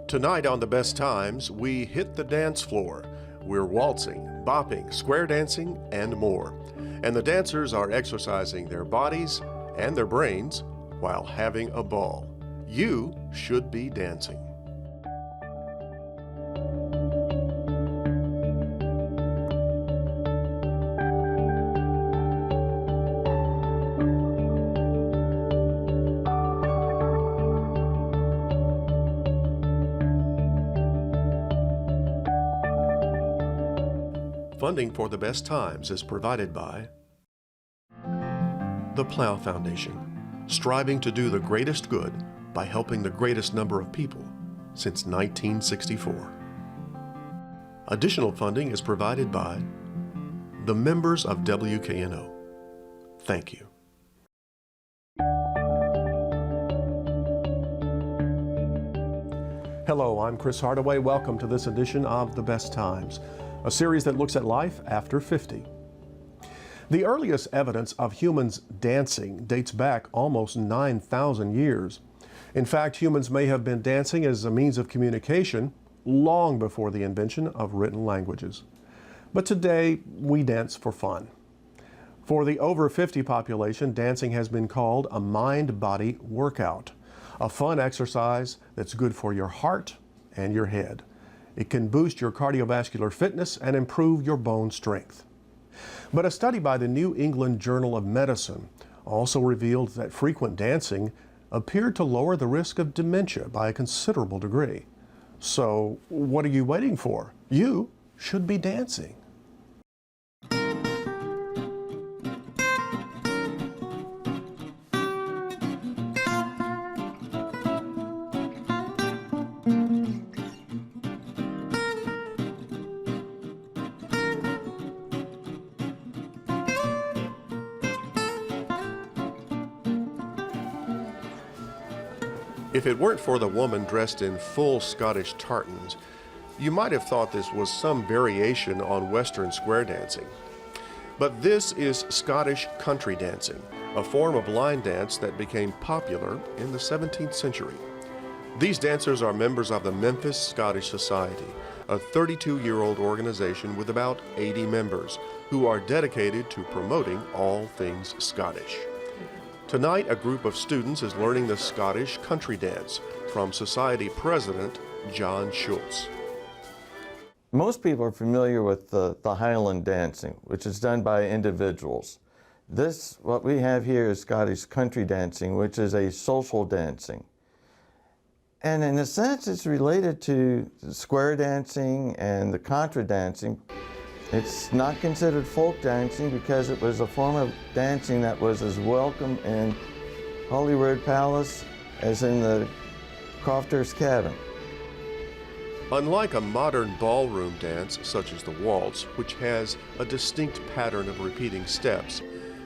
Tonight on The Best Times, we hit the dance floor. We're waltzing, bopping, square dancing, and more. And the dancers are exercising their bodies and their brains while having a ball. You should be dancing. Funding for The Best Times is provided by the Plow Foundation, striving to do the greatest good by helping the greatest number of people since 1964. Additional funding is provided by the members of WKNO. Thank you. Hello, I'm Chris Hardaway. Welcome to this edition of The Best Times, a series that looks at life after 50. The earliest evidence of humans dancing dates back almost 9,000 years. In fact, humans may have been dancing as a means of communication long before the invention of written languages. But today, we dance for fun. For the over 50 population, dancing has been called a mind-body workout, a fun exercise that's good for your heart and your head. It can boost your cardiovascular fitness and improve your bone strength. But a study by the New England Journal of Medicine also revealed that frequent dancing appeared to lower the risk of dementia by a considerable degree. So, what are you waiting for? You should be dancing. If it weren't for the woman dressed in full Scottish tartans, you might have thought this was some variation on Western square dancing. But this is Scottish country dancing, a form of line dance that became popular in the 17th century. These dancers are members of the Memphis Scottish Society, a 32-year-old organization with about 80 members who are dedicated to promoting all things Scottish. Tonight, a group of students is learning the Scottish country dance from Society President John Schultz. Most people are familiar with the Highland dancing, which is done by individuals. What we have here is Scottish country dancing, which is a social dancing. And in a sense, it's related to square dancing and the contra dancing. It's not considered folk dancing because it was a form of dancing that was as welcome in Holyrood Palace as in the crofter's cabin. Unlike a modern ballroom dance such as the waltz, which has a distinct pattern of repeating steps,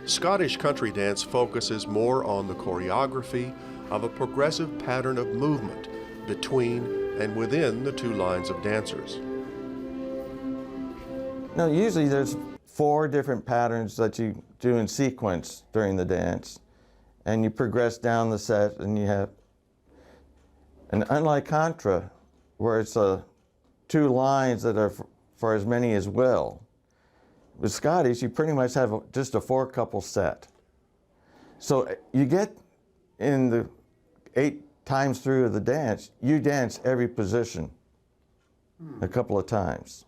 Scottish country dance focuses more on the choreography of a progressive pattern of movement between and within the two lines of dancers. Now, usually there's 4 different patterns that you do in sequence during the dance, and you progress down the set, and you have, and unlike contra, where it's 2 lines that are for as many as will, with Scottish, you pretty much have just a 4-couple set. So you get in the 8 times through the dance, you dance every position a couple of times.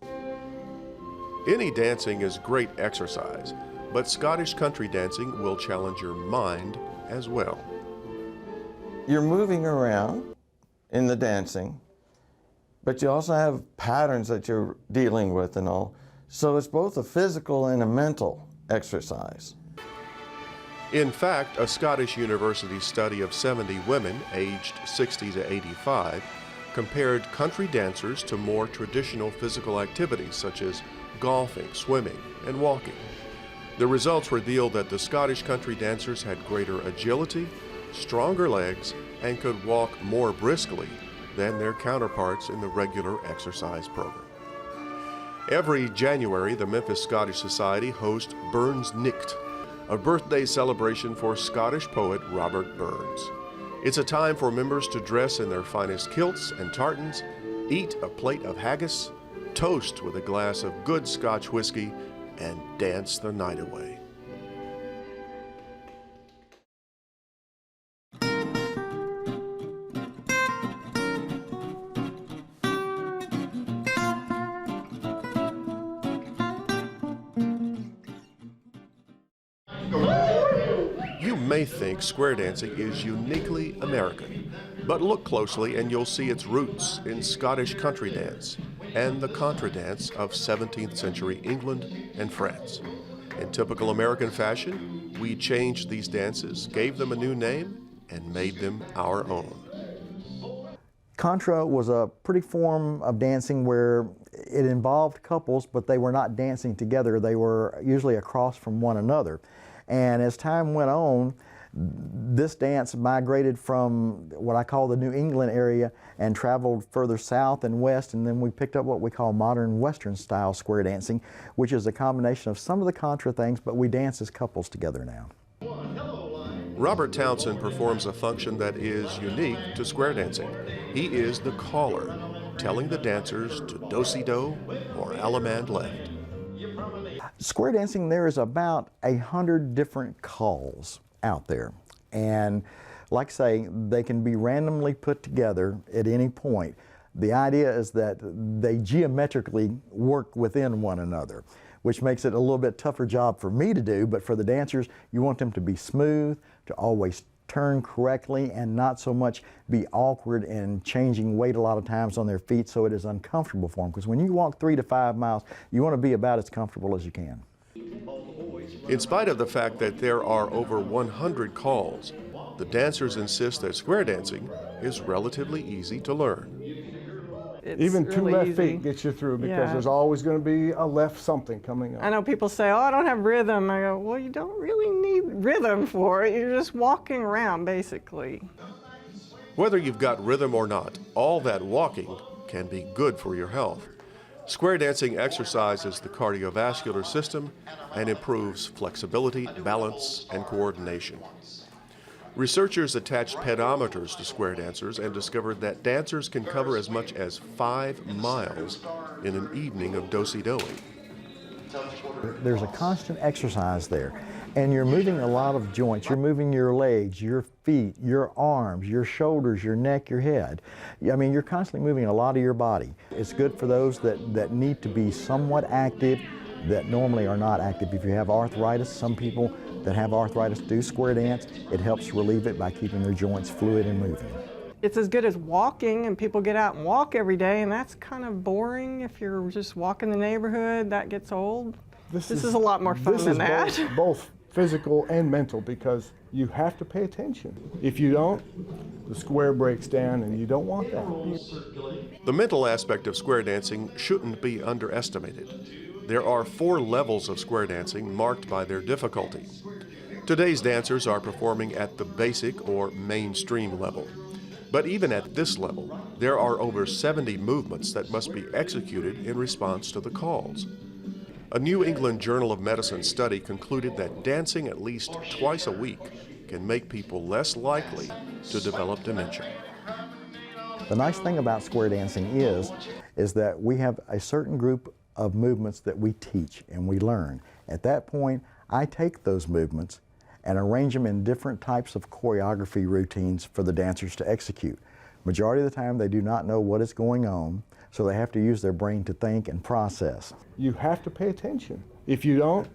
Any dancing is great exercise, but Scottish country dancing will challenge your mind as well. You're moving around in the dancing, but you also have patterns that you're dealing with and all. So it's both a physical and a mental exercise. In fact, a Scottish university study of 70 women aged 60 to 85 compared country dancers to more traditional physical activities such as golfing, swimming, and walking. The results revealed that the Scottish country dancers had greater agility, stronger legs, and could walk more briskly than their counterparts in the regular exercise program. Every January, the Memphis Scottish Society hosts Burns Nicht, a birthday celebration for Scottish poet Robert Burns. It's a time for members to dress in their finest kilts and tartans, eat a plate of haggis, toast with a glass of good Scotch whiskey, and dance the night away. You may think square dancing is uniquely American, but look closely and you'll see its roots in Scottish country dance and the contra dance of 17th century England and France. In typical American fashion, we changed these dances, gave them a new name, and made them our own. Contra was a pretty form of dancing where it involved couples, but they were not dancing together. They were usually across from one another. And as time went on, this dance migrated from what I call the New England area and traveled further south and west, and then we picked up what we call modern Western style square dancing, which is a combination of some of the contra things, but we dance as couples together now. Robert Townsend performs a function that is unique to square dancing. He is the caller, telling the dancers to do-si-do or allemande left. Square dancing, there is about 100 different calls out there, and like I say, they can be randomly put together at any point. The idea is that they geometrically work within one another, which makes it a little bit tougher job for me to do, but for the dancers, you want them to be smooth, to always turn correctly, and not so much be awkward and changing weight a lot of times on their feet so it is uncomfortable for them. Because when you walk 3 to 5 miles, you want to be about as comfortable as you can. In spite of the fact that there are over 100 calls, the dancers insist that square dancing is relatively easy to learn. It's Even 2 really left easy. feet gets you through because Yeah. there's always going to be a left something coming up. I know people say, oh, I don't have rhythm. I go, well, you don't really need rhythm for it. You're just walking around, basically. Whether you've got rhythm or not, all that walking can be good for your health. Square dancing exercises the cardiovascular system and improves flexibility, balance, and coordination. Researchers attached pedometers to square dancers and discovered that dancers can cover as much as 5 miles in an evening of do-si-doing. There's a constant exercise there, and you're moving a lot of joints. You're moving your legs, your feet, your arms, your shoulders, your neck, your head. I mean, you're constantly moving a lot of your body. It's good for those that need to be somewhat active that normally are not active. If you have arthritis, some people that have arthritis do square dance. It helps relieve it by keeping their joints fluid and moving. It's as good as walking, and people get out and walk every day, and that's kind of boring. If you're just walking the neighborhood, that gets old. This is a lot more fun than that. This is both physical and mental because you have to pay attention. If you don't, the square breaks down and you don't want that. The mental aspect of square dancing shouldn't be underestimated. There are 4 levels of square dancing marked by their difficulty. Today's dancers are performing at the basic or mainstream level. But even at this level, there are over 70 movements that must be executed in response to the calls. A New England Journal of Medicine study concluded that dancing at least twice a week can make people less likely to develop dementia. The nice thing about square dancing is that we have a certain group of movements that we teach and we learn. At that point, I take those movements and arrange them in different types of choreography routines for the dancers to execute. Majority of the time, they do not know what is going on, so they have to use their brain to think and process. You have to pay attention. If you don't,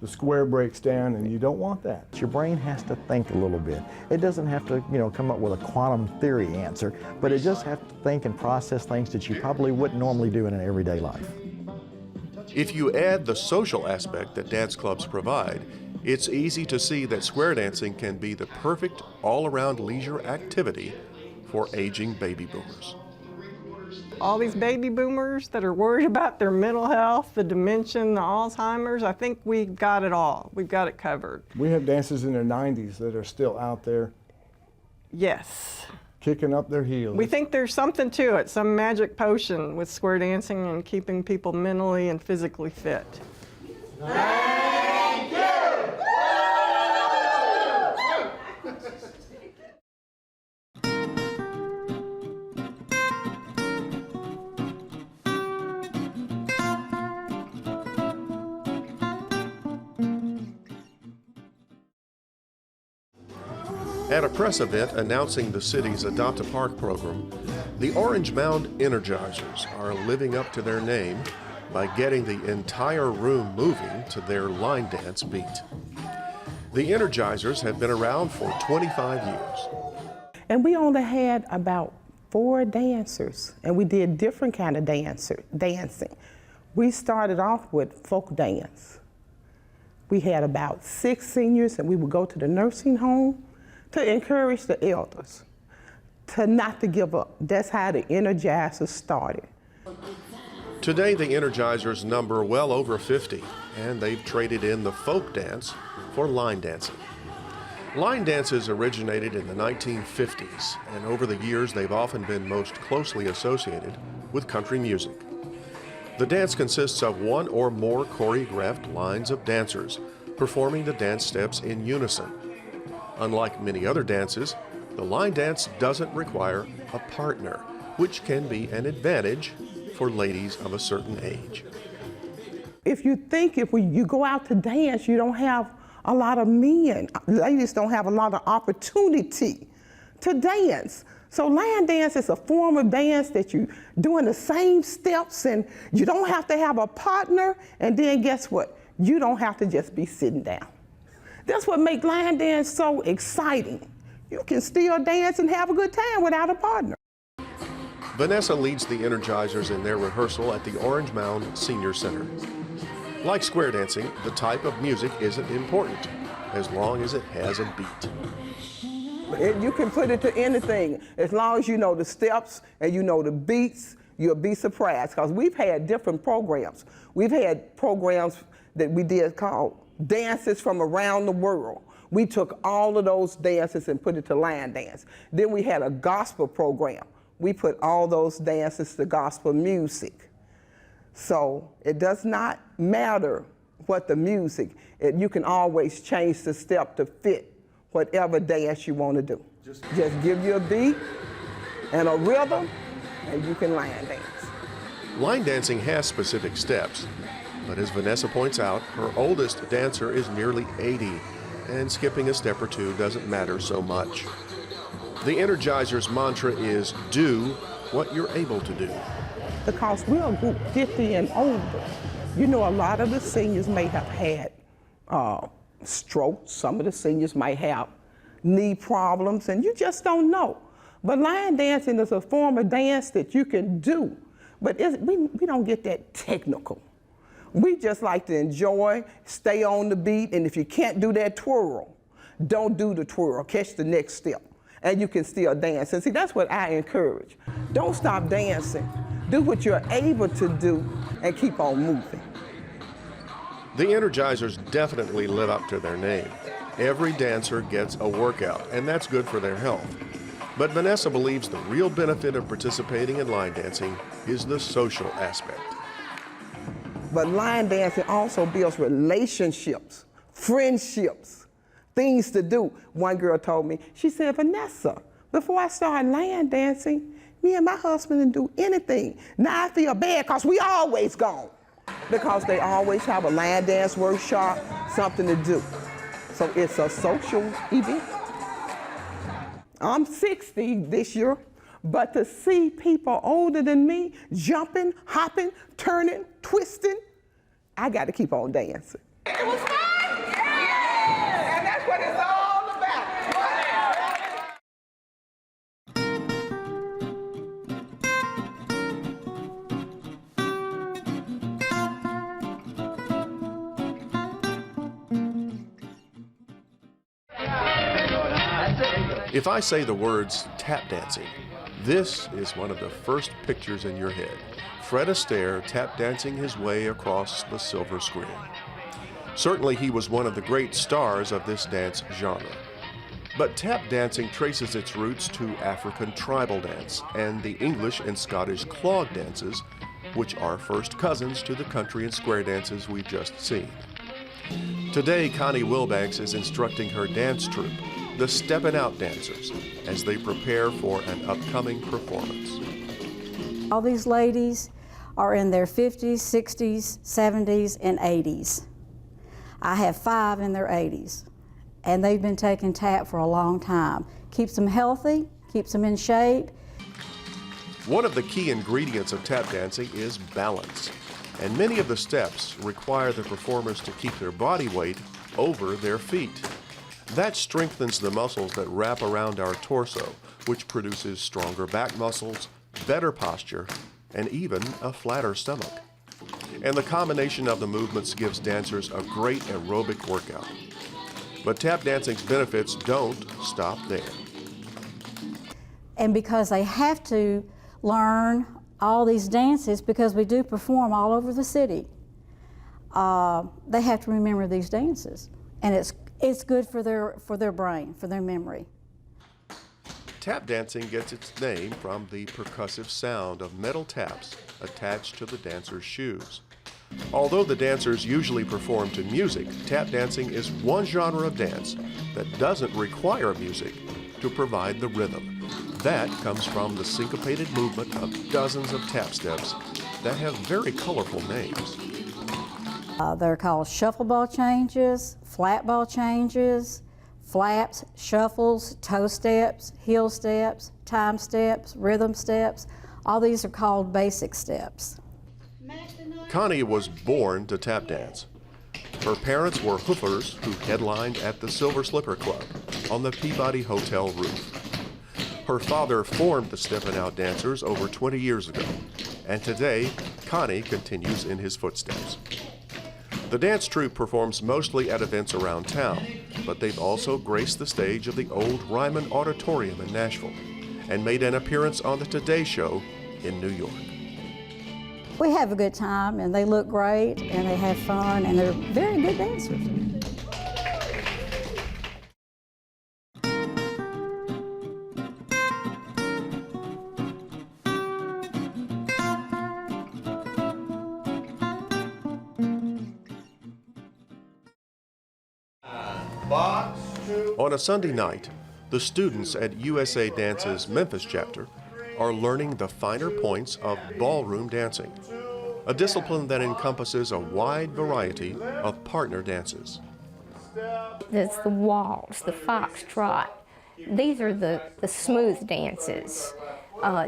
the square breaks down and you don't want that. Your brain has to think a little bit. It doesn't have to, come up with a quantum theory answer, but it just has to think and process things that you probably wouldn't normally do in an everyday life. If you add the social aspect that dance clubs provide, it's easy to see that square dancing can be the perfect all-around leisure activity for aging baby boomers. All these baby boomers that are worried about their mental health, the dementia, the Alzheimer's, I think we've got it all. We've got it covered. We have dancers in their 90s that are still out there Yes. kicking up their heels. We think there's something to it, some magic potion with square dancing and keeping people mentally and physically fit. At a press event announcing the city's Adopt a Park program, the Orange Mound Energizers are living up to their name by getting the entire room moving to their line dance beat. The Energizers have been around for 25 years. And we only had about 4 dancers, and we did different kind of dancing. We started off with folk dance. We had about 6 seniors, and we would go to the nursing home to encourage the elders to not to give up. That's how the Energizers started. Today, the Energizers number well over 50, and they've traded in the folk dance for line dancing. Line dances originated in the 1950s, and over the years they've often been most closely associated with country music. The dance consists of 1 or more choreographed lines of dancers performing the dance steps in unison. Unlike many other dances, the line dance doesn't require a partner, which can be an advantage for ladies of a certain age. If you think you go out to dance, you don't have a lot of men. Ladies don't have a lot of opportunity to dance. So line dance is a form of dance that you doing the same steps, and you don't have to have a partner, and then guess what? You don't have to just be sitting down. That's what makes line dance so exciting. You can still dance and have a good time without a partner. Vanessa leads the Energizers in their rehearsal at the Orange Mound Senior Center. Like square dancing, the type of music isn't important, as long as it has a beat. You can put it to anything. As long as you know the steps and you know the beats, you'll be surprised. Because we've had different programs. We've had programs that we did called Dances from Around the World. We took all of those dances and put it to line dance. Then we had a gospel program. We put all those dances to gospel music. So it does not matter what the music, you can always change the step to fit whatever dance you want to do. Just give you a beat and a rhythm, and you can line dance. Line dancing has specific steps, but as Vanessa points out, her oldest dancer is nearly 80, and skipping a step or 2 doesn't matter so much. The Energizers' mantra is, do what you're able to do. Because we're a group 50 and older. You know, a lot of the seniors may have had strokes. Some of the seniors might have knee problems, and you just don't know. But line dancing is a form of dance that you can do, but we don't get that technical. We just like to enjoy, stay on the beat, and if you can't do that twirl, don't do the twirl, catch the next step, and you can still dance. And see, that's what I encourage. Don't stop dancing. Do what you're able to do and keep on moving. The Energizers definitely live up to their name. Every dancer gets a workout, and that's good for their health. But Vanessa believes the real benefit of participating in line dancing is the social aspect. But line dancing also builds relationships, friendships, things to do. One girl told me, she said, Vanessa, before I started line dancing, me and my husband didn't do anything. Now I feel bad because we always gone. Because they always have a line dance workshop, something to do. So it's a social event. I'm 60 this year, but to see people older than me jumping, hopping, turning, twisting, I got to keep on dancing. It was fun! Yeah! And that's what it's all about. If I say the words tap dancing, this is one of the first pictures in your head. Fred Astaire tap dancing his way across the silver screen. Certainly he was one of the great stars of this dance genre. But tap dancing traces its roots to African tribal dance and the English and Scottish clog dances, which are first cousins to the country and square dances we've just seen. Today, Connie Wilbanks is instructing her dance troupe, the Steppin' Out Dancers, as they prepare for an upcoming performance. All these ladies are in their 50s, 60s, 70s, and 80s. I have 5 in their 80s. and they've been taking tap for a long time. Keeps them healthy, keeps them in shape. One of the key ingredients of tap dancing is balance, and many of the steps require the performers to keep their body weight over their feet. That strengthens the muscles that wrap around our torso, which produces stronger back muscles, better posture, and even a flatter stomach. And the combination of the movements gives dancers a great aerobic workout. But tap dancing's benefits don't stop there. And because they have to learn all these dances, because we do perform all over the city, they have to remember these dances. And it's good for their brain, for their memory. Tap dancing gets its name from the percussive sound of metal taps attached to the dancer's shoes. Although the dancers usually perform to music, tap dancing is one genre of dance that doesn't require music to provide the rhythm. That comes from the syncopated movement of dozens of tap steps that have very colorful names. They're called shuffle ball changes, flat ball changes, flaps, shuffles, toe steps, heel steps, time steps, rhythm steps. All these are called basic steps. Connie was born to tap dance. Her parents were hoofers who headlined at the Silver Slipper Club on the Peabody Hotel roof. Her father formed the Steppin' Out Dancers over 20 years ago, and today Connie continues in his footsteps. The dance troupe performs mostly at events around town, but they've also graced the stage of the old Ryman Auditorium in Nashville and made an appearance on the Today Show in New York. We have a good time, and they look great, and they have fun, and they're very good dancers. On a Sunday night, the students at USA Dance's Memphis chapter are learning the finer points of ballroom dancing, a discipline that encompasses a wide variety of partner dances. There's the waltz, the foxtrot. These are the smooth dances.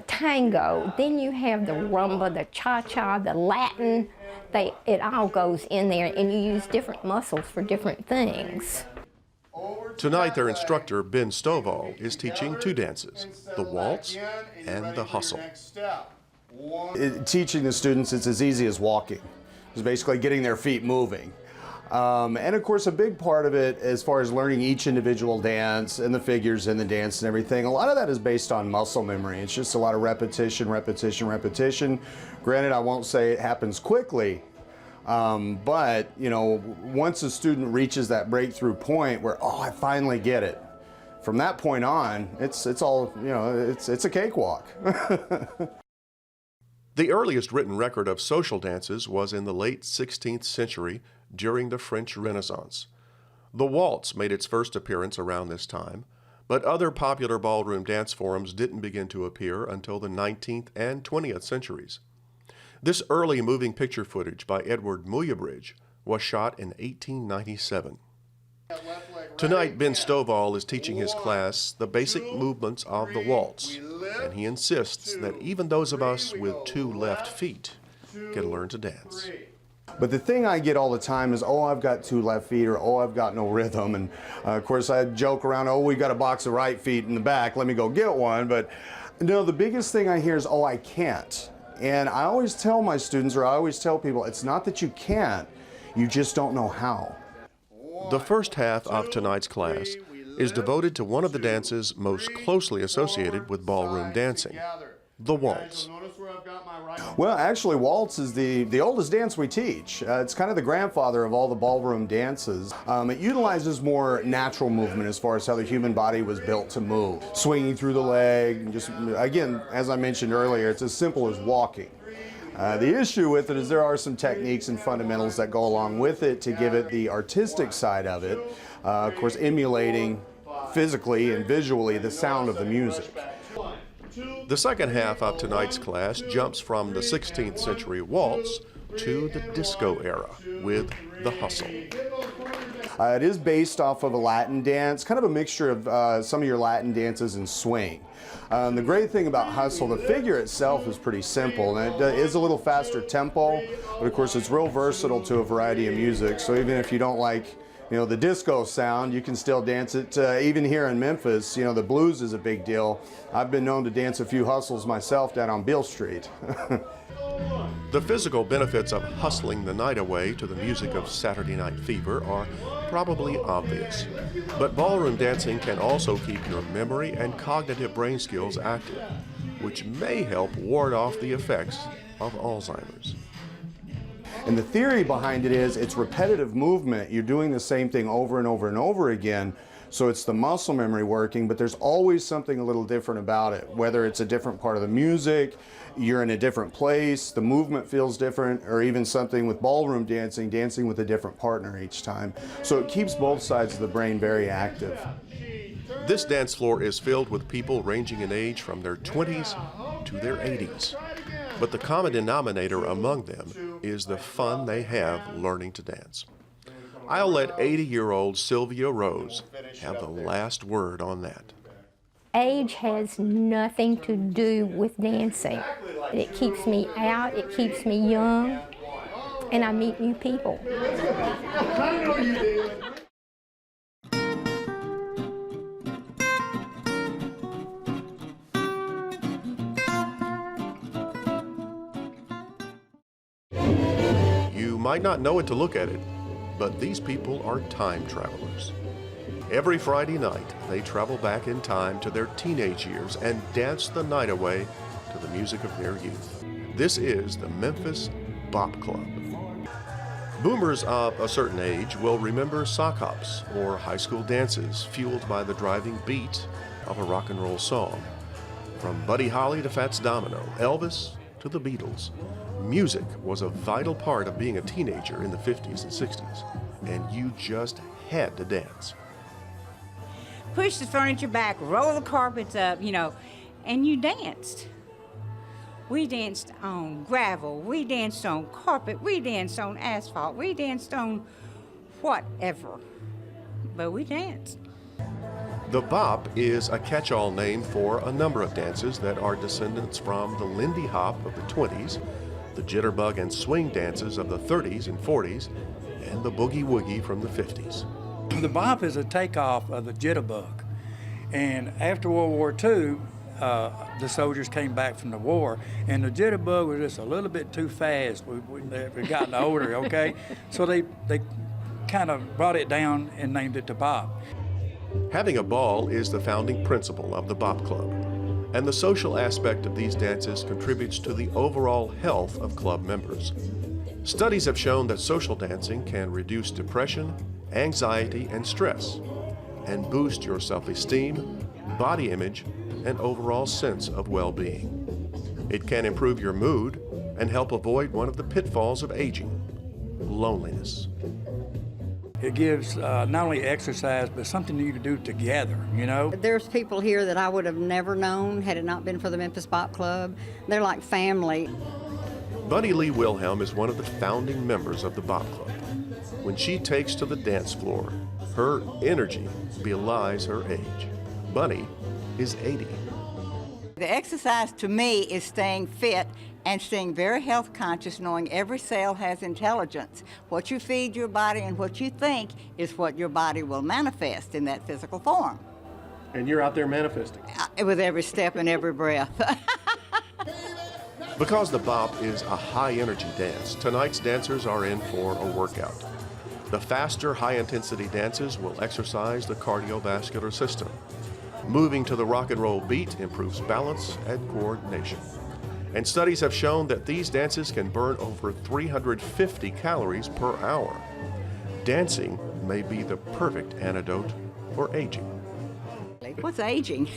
Tango, then you have the rumba, the cha-cha, the Latin. It all goes in there, and you use different muscles for different things. Tonight, their instructor, Ben Stovall, is teaching two dances, the waltz and the hustle. Teaching the students, it's as easy as walking. It's basically getting their feet moving. And of course, a big part of it, as far as learning each individual dance and the figures in the dance and everything, a lot of that is based on muscle memory. It's just a lot of repetition, repetition, repetition. Granted, I won't say it happens quickly, but you know, once a student reaches that breakthrough point where, oh, I finally get it, from that point on, it's all, you know, it's a cakewalk. The earliest written record of social dances was in the late 16th century during the French Renaissance. The waltz made its first appearance around this time, but other popular ballroom dance forms didn't begin to appear until the 19th and 20th centuries. This early moving picture footage by Edward Muybridge was shot in 1897. Tonight, Ben Stovall is teaching his class the basic movements of the waltz, and he insists that even those of us with two left feet can learn to dance. But the thing I get all the time is, oh, I've got two left feet, or oh, I've got no rhythm. And of course, I joke around, oh, we got a box of right feet in the back, let me go get one. But no, the biggest thing I hear is, oh, I can't. And I always tell my students, or I always tell people, it's not that you can't, you just don't know how. The first half of tonight's class is devoted to one of the dances most closely associated with ballroom dancing, the waltz. Well, actually, waltz is the oldest dance we teach. It's kind of the grandfather of all the ballroom dances. It utilizes more natural movement as far as how the human body was built to move. Swinging through the leg, just, again, as I mentioned earlier, it's as simple as walking. The issue with it is there are some techniques and fundamentals that go along with it to give it the artistic side of it. Of course, emulating physically and visually the sound of the music. The second half of tonight's class jumps from the 16th century waltz to the disco era with the hustle. It is based off of a Latin dance, kind of a mixture of some of your Latin dances and swing. The great thing about Hustle, the figure itself is pretty simple, and it is a little faster tempo, but of course it's real versatile to a variety of music. So even if you don't like, you know, the disco sound, you can still dance it. Even here in Memphis, you know, the blues is a big deal. I've been known to dance a few hustles myself down on Beale Street. The physical benefits of hustling the night away to the music of Saturday Night Fever are probably obvious. But ballroom dancing can also keep your memory and cognitive brain skills active, which may help ward off the effects of Alzheimer's. And the theory behind it is it's repetitive movement. You're doing the same thing over and over and over again. So it's the muscle memory working, but there's always something a little different about it. Whether it's a different part of the music, you're in a different place, the movement feels different, or even something with ballroom dancing, dancing with a different partner each time. So it keeps both sides of the brain very active. This dance floor is filled with people ranging in age from their 20s to their 80s. But the common denominator among them is the fun they have learning to dance. I'll let 80-year-old Sylvia Rose have the last word on that. Age has nothing to do with dancing. It keeps me out, it keeps me young, and I meet new people. You might not know it to look at it, but these people are time travelers. Every Friday night, they travel back in time to their teenage years and dance the night away to the music of their youth. This is the Memphis Bop Club. Boomers of a certain age will remember sock hops or high school dances fueled by the driving beat of a rock and roll song. From Buddy Holly to Fats Domino, Elvis to the Beatles, music was a vital part of being a teenager in the 50s and 60s, and you just had to dance. Push the furniture back, roll the carpets up, you know, and you danced. We danced on gravel, we danced on carpet, we danced on asphalt, we danced on whatever, but we danced. The bop is a catch-all name for a number of dances that are descendants from the Lindy Hop of the 20s, the jitterbug and swing dances of the 30s and 40s, and the boogie woogie from the 50s. The bop is a takeoff of the jitterbug. And after World War II, the soldiers came back from the war, and the jitterbug was just a little bit too fast. We've gotten older, okay? So they kind of brought it down and named it the bop. Having a ball is the founding principle of the Bop Club, and the social aspect of these dances contributes to the overall health of club members. Studies have shown that social dancing can reduce depression, anxiety, and stress, and boost your self-esteem, body image, and overall sense of well-being. It can improve your mood and help avoid one of the pitfalls of aging, loneliness. It gives not only exercise, but something you can do together, you know? There's people here that I would have never known had it not been for the Memphis Bop Club. They're like family. Bunny Lee Wilhelm is one of the founding members of the Bop Club. When she takes to the dance floor, her energy belies her age. Bunny is 80. The exercise to me is staying fit and staying very health conscious, knowing every cell has intelligence. What you feed your body and what you think is what your body will manifest in that physical form. And you're out there manifesting. With every step and every breath. Because the bop is a high-energy dance, tonight's dancers are in for a workout. The faster, high-intensity dances will exercise the cardiovascular system. Moving to the rock and roll beat improves balance and coordination. And studies have shown that these dances can burn over 350 calories per hour. Dancing may be the perfect antidote for aging. What's aging?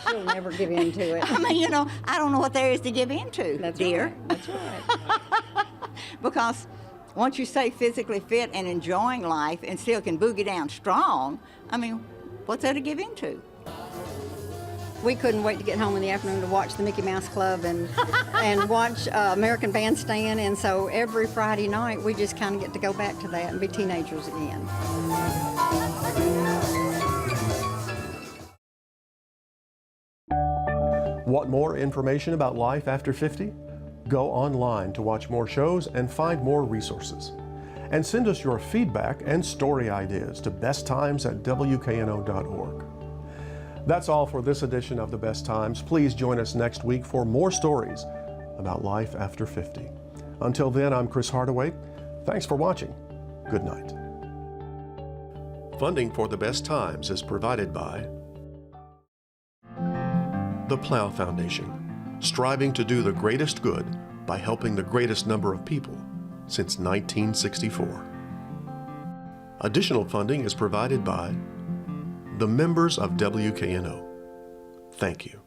She'll never give in to it. I mean, you know, I don't know what there is to give into, That's dear. Right. That's right. Because once you stay physically fit and enjoying life and still can boogie down strong, I mean, what's there to give into? We couldn't wait to get home in the afternoon to watch the Mickey Mouse Club and watch American Bandstand. And so every Friday night, we just kind of get to go back to that and be teenagers again. Want more information about life after 50? Go online to watch more shows and find more resources. And send us your feedback and story ideas to besttimes@wkno.org. That's all for this edition of The Best Times. Please join us next week for more stories about life after 50. Until then, I'm Chris Hardaway. Thanks for watching. Good night. Funding for The Best Times is provided by the Plow Foundation, striving to do the greatest good by helping the greatest number of people since 1964. Additional funding is provided by the members of WKNO. Thank you.